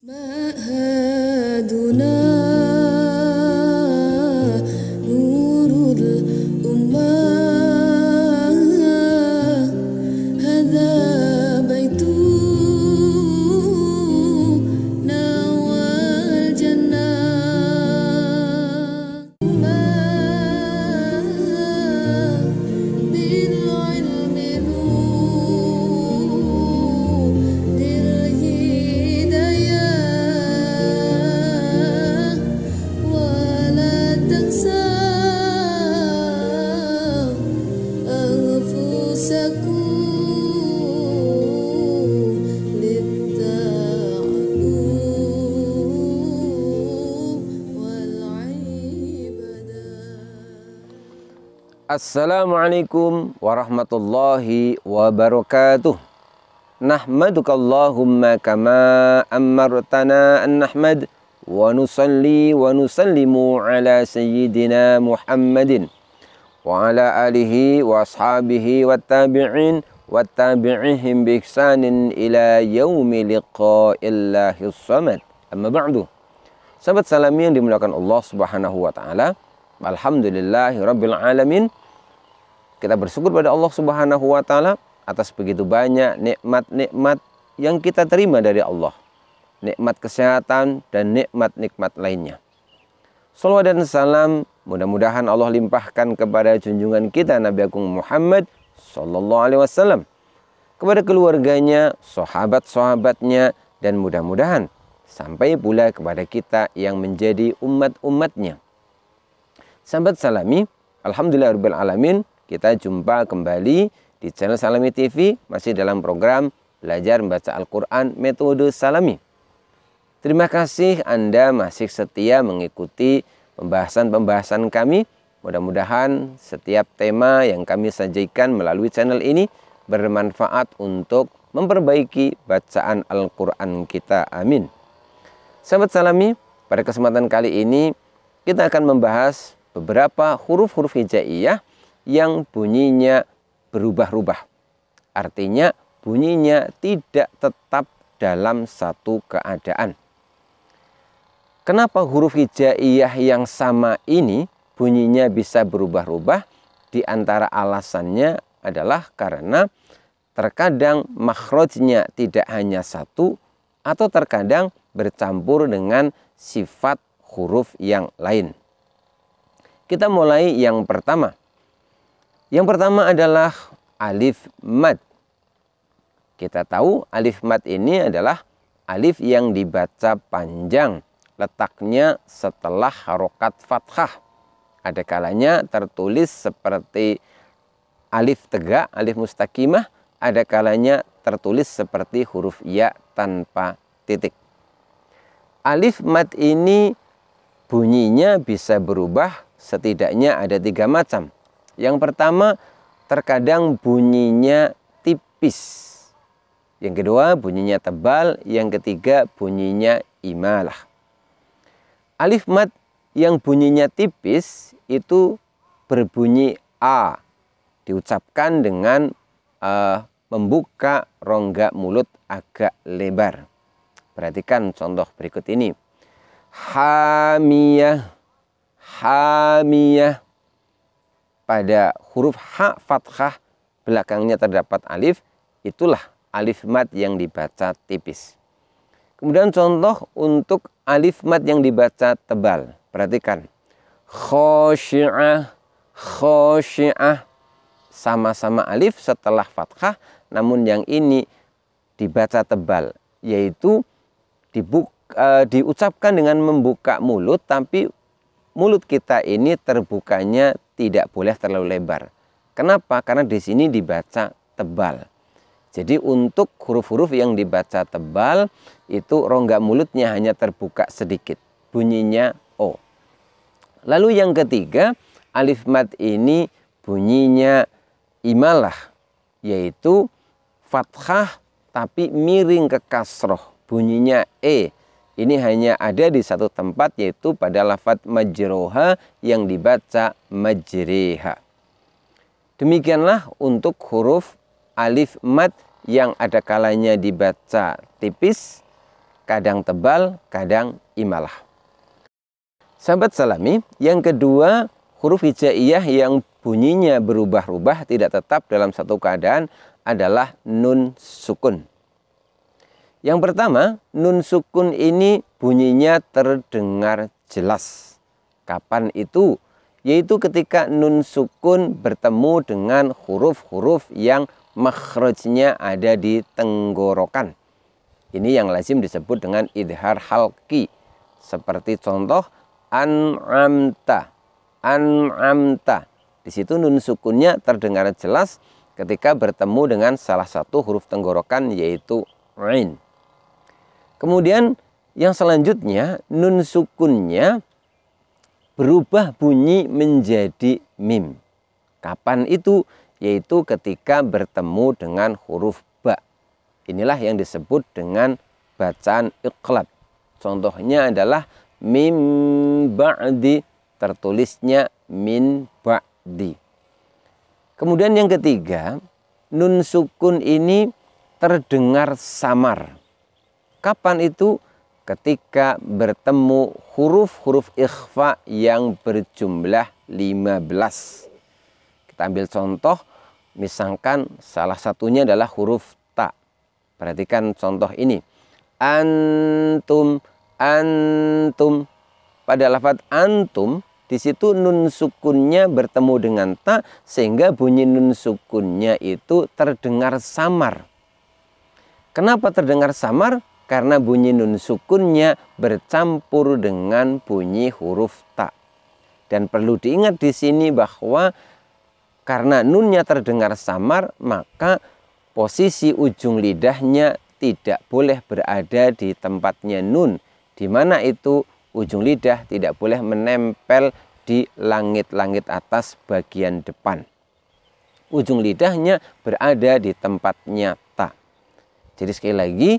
معهدنا نور الأمة هذا بيتنا والجنة بالعلم نور الهداية ولا تنسى أنفسكم Assalamualaikum warahmatullahi wabarakatuh. Nahmadukallahumma kama amartana an nahmad wa nusalli wa nusallimu ala sayyidina Muhammadin wa ala alihi wa ashabihi wa tabi'in wa tabi'ihim bi ihsanin ila yaumi liqa'illahis samad. Amma ba'du. Sahabat salami yang dimuliakan Allah Subhanahu wa taala. Alhamdulillahirabbil alamin. Kita bersyukur pada Allah Subhanahu wa taala atas begitu banyak nikmat-nikmat yang kita terima dari Allah. Nikmat kesehatan dan nikmat-nikmat lainnya. Shalawat dan salam mudah-mudahan Allah limpahkan kepada junjungan kita Nabi Agung Muhammad sallallahu alaihi wasallam, kepada keluarganya, sahabat-sahabatnya, dan mudah-mudahan sampai pula kepada kita yang menjadi umat-umatnya. Sahabat salami, alhamdulillahirabbil alamin. Kita jumpa kembali di channel Salami TV, masih dalam program Belajar Membaca Al-Quran Metode Salami. Terima kasih Anda masih setia mengikuti pembahasan-pembahasan kami. Mudah-mudahan setiap tema yang kami sajikan melalui channel ini bermanfaat untuk memperbaiki bacaan Al-Quran kita. Amin. Sahabat Salami, pada kesempatan kali ini kita akan membahas beberapa huruf-huruf hijaiyah yang bunyinya berubah-ubah. Artinya bunyinya tidak tetap dalam satu keadaan. Kenapa huruf hijaiyah yang sama ini bunyinya bisa berubah-ubah? Di antara alasannya adalah karena terkadang makhrajnya tidak hanya satu atau terkadang bercampur dengan sifat huruf yang lain. Kita mulai yang pertama. Yang pertama adalah alif mad. Kita tahu alif mad ini adalah alif yang dibaca panjang, letaknya setelah harokat fathah. Ada kalanya tertulis seperti alif tegak, alif mustaqimah. Ada kalanya tertulis seperti huruf ya tanpa titik. Alif mad ini bunyinya bisa berubah, setidaknya ada 3 macam. Yang pertama, terkadang bunyinya tipis. Yang kedua, bunyinya tebal. Yang ketiga, bunyinya imalah. Alif mad yang bunyinya tipis itu berbunyi A. Diucapkan dengan membuka rongga mulut agak lebar. Perhatikan contoh berikut ini. Hamiyah, hamiyah. Pada huruf H fathah belakangnya terdapat alif, itulah alif mad yang dibaca tipis. Kemudian contoh untuk alif mad yang dibaca tebal. Perhatikan. Khosyi'ah, khosyi'ah. Sama-sama alif setelah fathah, namun yang ini dibaca tebal, yaitu diucapkan dengan membuka mulut, tapi mulut kita ini terbukanya tidak boleh terlalu lebar. Kenapa? Karena di sini dibaca tebal. Jadi untuk huruf-huruf yang dibaca tebal itu rongga mulutnya hanya terbuka sedikit. Bunyinya O. Lalu yang ketiga, alif mad ini bunyinya imalah, yaitu fathah tapi miring ke kasroh. Bunyinya E. Ini hanya ada di satu tempat, yaitu pada lafadz majroha yang dibaca majriha. Demikianlah untuk huruf alif mad yang ada kalanya dibaca tipis, kadang tebal, kadang imalah. Sahabat Salami, yang kedua, huruf hijaiyah yang bunyinya berubah-ubah tidak tetap dalam satu keadaan adalah nun sukun. Yang pertama, nun sukun ini bunyinya terdengar jelas. Kapan itu? Yaitu ketika nun sukun bertemu dengan huruf-huruf yang makhrajnya ada di tenggorokan. Ini yang lazim disebut dengan idhar halqi. Seperti contoh an'amta, an'amta. Di situ nun sukunnya terdengar jelas ketika bertemu dengan salah satu huruf tenggorokan yaitu ain. Kemudian yang selanjutnya nun sukunnya berubah bunyi menjadi mim. Kapan itu? Yaitu ketika bertemu dengan huruf ba. Inilah yang disebut dengan bacaan iqlab. Contohnya adalah mim ba'di, tertulisnya min ba'di. Kemudian yang ketiga, nun sukun ini terdengar samar. Kapan itu? Ketika bertemu huruf-huruf ikhfa yang berjumlah 15. Kita ambil contoh, misalkan salah satunya adalah huruf ta. Perhatikan contoh ini. Antum, antum. Pada lafaz antum, di situ nun sukunnya bertemu dengan ta sehingga bunyi nun sukunnya itu terdengar samar. Kenapa terdengar samar? Karena bunyi nun sukunnya bercampur dengan bunyi huruf ta. Dan perlu diingat di sini bahwa karena nunnya terdengar samar, maka posisi ujung lidahnya tidak boleh berada di tempatnya nun. Di mana itu ujung lidah tidak boleh menempel di langit-langit atas bagian depan. Ujung lidahnya berada di tempatnya ta. Jadi sekali lagi,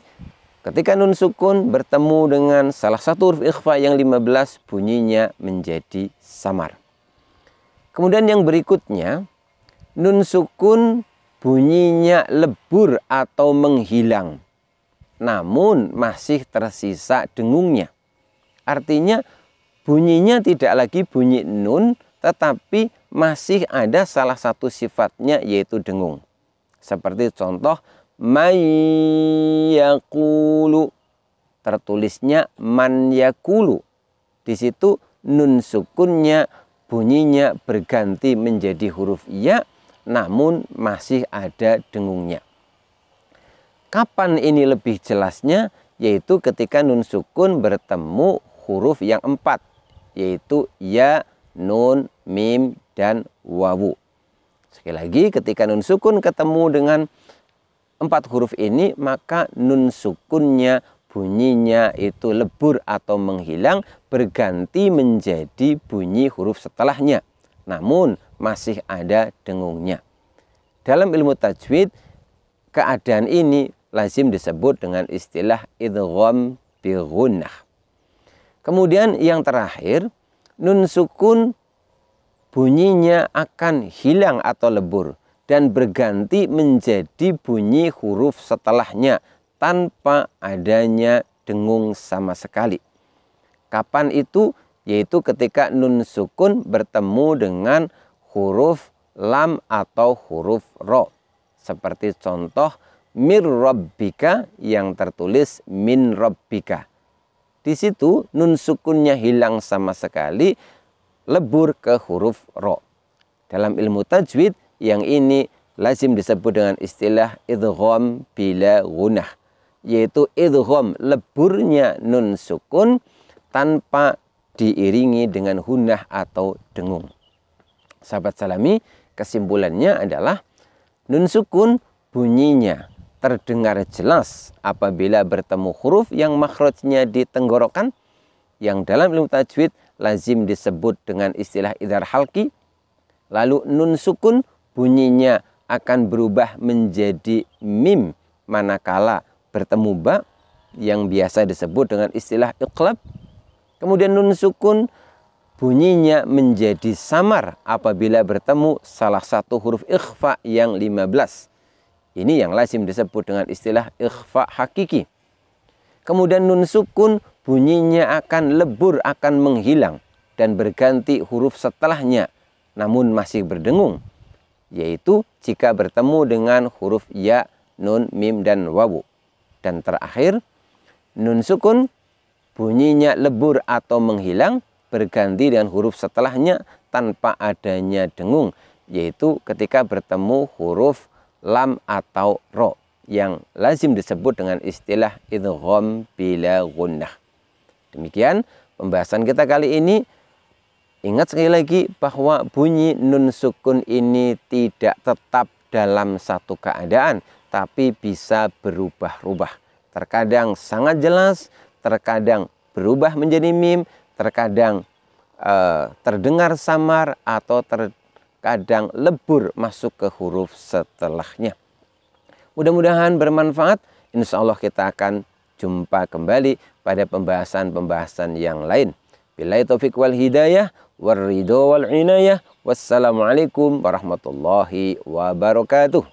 ketika nun sukun bertemu dengan salah satu huruf ikhfa yang 15, bunyinya menjadi samar. Kemudian yang berikutnya, nun sukun bunyinya lebur atau menghilang, namun masih tersisa dengungnya. Artinya bunyinya tidak lagi bunyi nun, tetapi masih ada salah satu sifatnya yaitu dengung. Seperti contoh, man yaqulu, tertulisnya man yaqulu. Di situ nun sukunnya bunyinya berganti menjadi huruf ya, namun masih ada dengungnya. Kapan ini lebih jelasnya? Yaitu ketika nun sukun bertemu huruf yang 4, yaitu ya, nun, mim, dan wawu. Sekali lagi, ketika nun sukun ketemu dengan 4 huruf ini, maka nun sukunnya bunyinya itu lebur atau menghilang, berganti menjadi bunyi huruf setelahnya, namun masih ada dengungnya. Dalam ilmu tajwid, keadaan ini lazim disebut dengan istilah idgham bi ghunnah. Kemudian yang terakhir, nun sukun bunyinya akan hilang atau lebur dan berganti menjadi bunyi huruf setelahnya tanpa adanya dengung sama sekali. Kapan itu? Yaitu ketika nun sukun bertemu dengan huruf lam atau huruf ro. Seperti contoh mir rabbika yang tertulis min rabbika. Di situ nun sukunnya hilang sama sekali, lebur ke huruf ro. Dalam ilmu tajwid, yang ini lazim disebut dengan istilah idgham bila ghunnah, yaitu idgham leburnya nun sukun tanpa diiringi dengan hunnah atau dengung. Sahabat Salami, kesimpulannya adalah nun sukun bunyinya terdengar jelas apabila bertemu huruf yang makhrajnya di tenggorokan, yang dalam ilmu tajwid lazim disebut dengan istilah idhar halqi. Lalu nun sukun bunyinya akan berubah menjadi mim manakala bertemu ba, yang biasa disebut dengan istilah iqlab. Kemudian nun sukun bunyinya menjadi samar apabila bertemu salah satu huruf ikhfa yang 15. Ini yang lazim disebut dengan istilah ikhfa hakiki. Kemudian nun sukun bunyinya akan lebur, akan menghilang dan berganti huruf setelahnya namun masih berdengung, yaitu jika bertemu dengan huruf ya, nun, mim, dan wawu. Dan terakhir, nun sukun bunyinya lebur atau menghilang berganti dengan huruf setelahnya tanpa adanya dengung, yaitu ketika bertemu huruf lam atau ro yang lazim disebut dengan istilah idgham bila gunnah. Demikian pembahasan kita kali ini. Ingat sekali lagi bahwa bunyi nun sukun ini tidak tetap dalam satu keadaan, tapi bisa berubah-ubah. Terkadang sangat jelas, terkadang berubah menjadi mim, terkadang terdengar samar, atau terkadang lebur masuk ke huruf setelahnya. Mudah-mudahan bermanfaat. Insya Allah kita akan jumpa kembali pada pembahasan-pembahasan yang lain. Billahi taufiq wal hidayah, warridho wal inayah. Wassalamualaikum warahmatullahi wabarakatuh.